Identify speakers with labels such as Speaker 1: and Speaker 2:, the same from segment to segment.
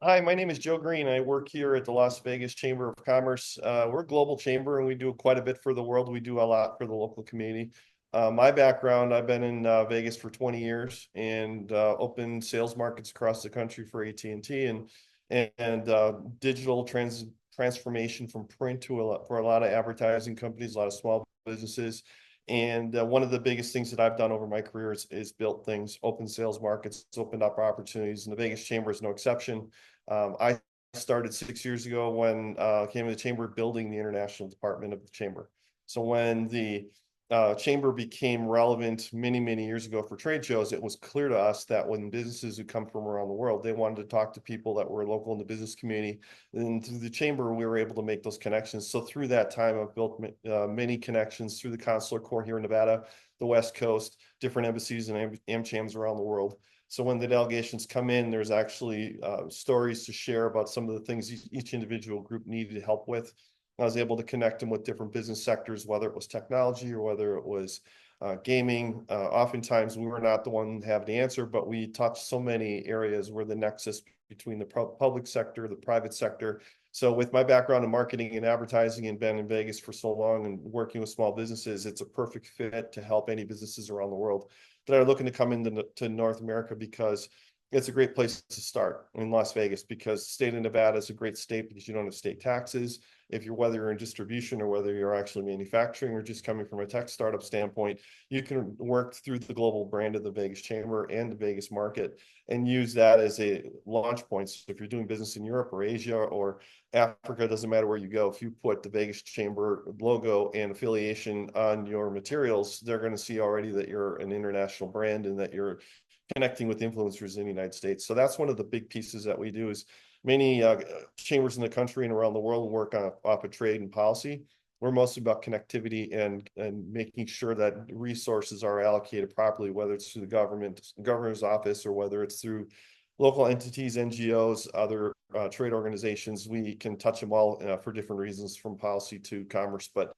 Speaker 1: Hi, my name is Joe Green. I work here at the Las Vegas Chamber of Commerce. We're a global chamber and we do quite a bit for the world. We do a lot for the local community. My background, I've been in Vegas for 20 years and opened sales markets across the country for AT&T and digital transformation from print to for a lot of advertising companies, a lot of small businesses. And one of the biggest things that I've done over my career is built things, open sales markets, opened up opportunities, and the Vegas Chamber is no exception. I started 6 years ago when I came to the chamber building the international department of the chamber. So when the chamber became relevant many, many years ago for trade shows, it was clear to us that when businesses who come from around the world, they wanted to talk to people that were local in the business community. And through the chamber, we were able to make those connections. So through that time, I've built many connections through the consular corps here in Nevada, the West Coast, different embassies and AmChams around the world. So when the delegations come in, there's actually stories to share about some of the things each individual group needed help with. I was able to connect them with different business sectors, whether it was technology or whether it was gaming. Oftentimes we were not the one to have the answer, but we touched so many areas where the nexus between the public sector, the private sector. So with my background in marketing and advertising and been in Vegas for so long and working with small businesses, it's a perfect fit to help any businesses around the world that are looking to come into North America because it's a great place to start in Las Vegas because the state of Nevada is a great state because you don't have state taxes. If you're whether you're in distribution or whether you're actually manufacturing or just coming from a tech startup standpoint, you can work through the global brand of the Vegas Chamber and the Vegas market and use that as a launch point. So if you're doing business in Europe or Asia or Africa, doesn't matter where you go. If you put the Vegas Chamber logo and affiliation on your materials, they're going to see already that you're an international brand and that you're connecting with influencers in the United States. So that's one of the big pieces that we do is many chambers in the country and around the world work off of trade and policy. We're mostly about connectivity and making sure that resources are allocated properly, whether it's through the governor's office, or whether it's through local entities, NGOs, other trade organizations. We can touch them all for different reasons, from policy to commerce. But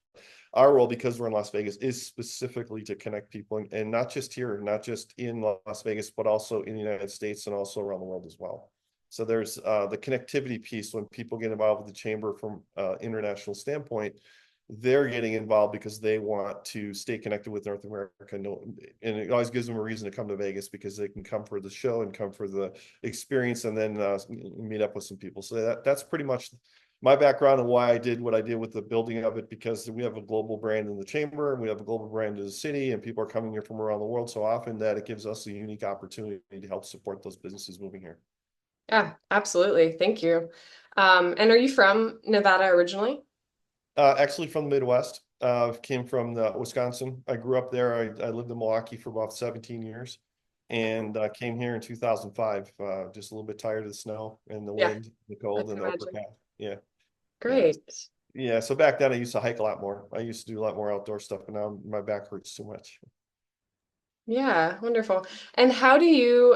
Speaker 1: our role, because we're in Las Vegas, is specifically to connect people, and not just here, not just in Las Vegas, but also in the United States and also around the world as well. So there's the connectivity piece. When people get involved with the chamber from international standpoint, they're getting involved because they want to stay connected with North America. And it always gives them a reason to come to Vegas because they can come for the show and come for the experience and then meet up with some people. So that's pretty much my background and why I did what I did with the building of it, because we have a global brand in the chamber and we have a global brand in the city, and people are coming here from around the world so often that it gives us a unique opportunity to help support those businesses moving here.
Speaker 2: Yeah, absolutely. Thank you. And are you from Nevada originally?
Speaker 1: Actually from the Midwest. Came from Wisconsin. I grew up there. I lived in Milwaukee for about 17 years and came here in 2005. Just a little bit tired of the snow and the
Speaker 2: Yeah,
Speaker 1: wind, the
Speaker 2: I
Speaker 1: cold,
Speaker 2: can
Speaker 1: and the
Speaker 2: imagine.
Speaker 1: overcast. Yeah. Yeah.
Speaker 2: Great.
Speaker 1: Yeah. So back then I used to hike a lot more. I used to do a lot more outdoor stuff, but now my back hurts too much.
Speaker 2: Yeah, wonderful. And how do you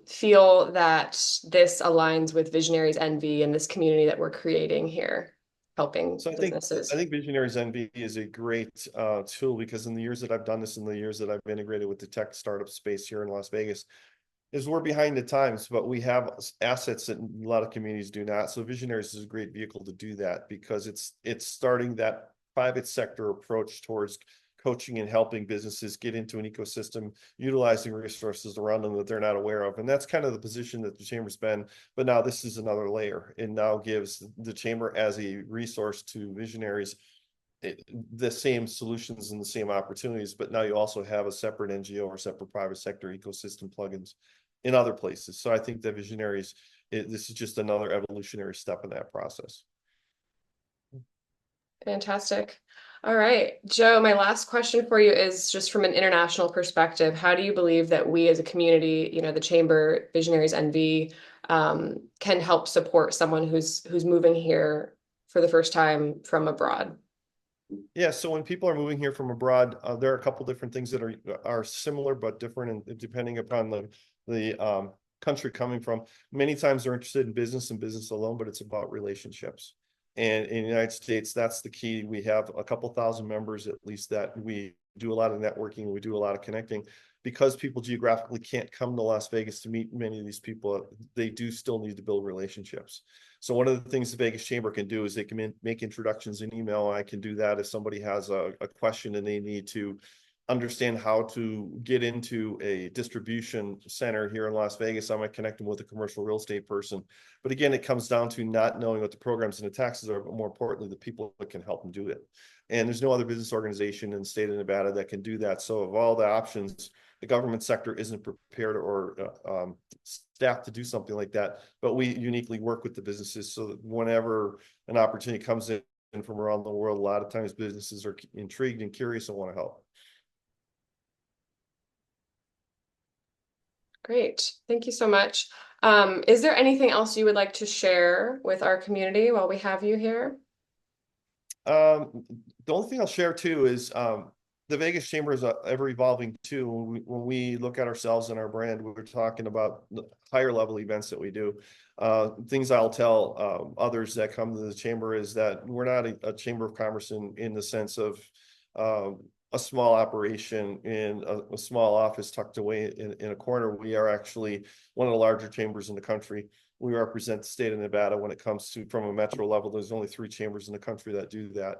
Speaker 2: feel that this aligns with Visionaries Envy and this community that we're creating here, helping
Speaker 1: So I
Speaker 2: businesses?
Speaker 1: think Visionaries NV is a great tool because in the years that I've done this, in the years that I've integrated with the tech startup space here in Las Vegas, is we're behind the times, but we have assets that a lot of communities do not. So Visionaries is a great vehicle to do that because it's starting that private sector approach towards coaching and helping businesses get into an ecosystem, utilizing resources around them that they're not aware of. And that's kind of the position that the chamber's been. But now this is another layer. It now gives the chamber as a resource to visionaries the same solutions and the same opportunities, but now you also have a separate NGO or separate private sector ecosystem plugins in other places. So I think that Visionaries, this is just another evolutionary step in that process.
Speaker 2: Fantastic. All right, Joe, my last question for you is just from an international perspective. How do you believe that we as a community, the Chamber, Visionaries NV, can help support someone who's moving here for the first time from abroad?
Speaker 1: Yeah, so when people are moving here from abroad, there are a couple different things that are similar but different, and depending upon the country coming from. Many times they're interested in business and business alone, but it's about relationships. And in the United States, that's the key. We have a couple thousand members at least that we do a lot of networking, we do a lot of connecting. because people geographically can't come to Las Vegas to meet many of these people, they do still need to build relationships. So one of the things the Vegas Chamber can do is they can make introductions in email. I can do that if somebody has a question and they need to understand how to get into a distribution center here in Las Vegas. I might connect them with a commercial real estate person. But again, it comes down to not knowing what the programs and the taxes are, but more importantly, the people that can help them do it. And there's no other business organization in the state of Nevada that can do that. So of all the options, the government sector isn't prepared or staffed to do something like that. But we uniquely work with the businesses so that whenever an opportunity comes in from around the world, a lot of times businesses are intrigued and curious and want to help.
Speaker 2: Great. Thank you so much. Is there anything else you would like to share with our community while we have you here?
Speaker 1: The only thing I'll share too is the Vegas Chamber is ever evolving too. When we look at ourselves and our brand, we're talking about the higher level events that we do. Things I'll tell others that come to the chamber is that we're not a chamber of commerce in the sense of a small operation in a small office tucked away in a corner. We are actually one of the larger chambers in the country. We represent the state of Nevada when it comes to from a metro level. There's only 3 chambers in the country that do that.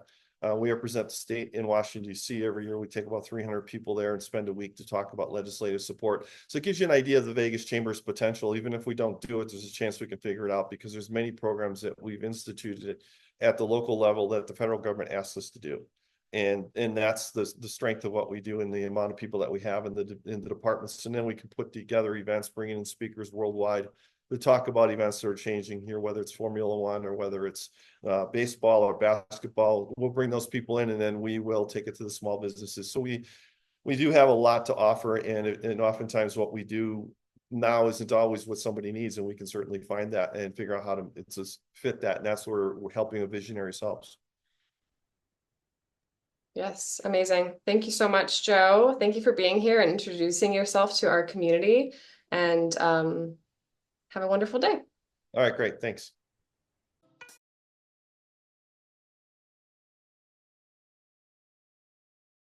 Speaker 1: We represent the state in Washington, D.C. every year. We take about 300 people there and spend a week to talk about legislative support. So it gives you an idea of the Vegas Chamber's potential. Even if we don't do it, there's a chance we can figure it out because there's many programs that we've instituted at the local level that the federal government asks us to do. And that's the strength of what we do and the amount of people that we have in the departments. And then we can put together events, bringing in speakers worldwide to talk about events that are changing here, whether it's Formula One or whether it's baseball or basketball. We'll bring those people in and then we will take it to the small businesses. So we do have a lot to offer, and oftentimes what we do now isn't always what somebody needs, and we can certainly find that and figure out how to fit that. And that's where we're helping a visionaries helps.
Speaker 2: Yes, amazing. Thank you so much, Joe. Thank you for being here and introducing yourself to our community. And have a wonderful day.
Speaker 1: All right, great. Thanks.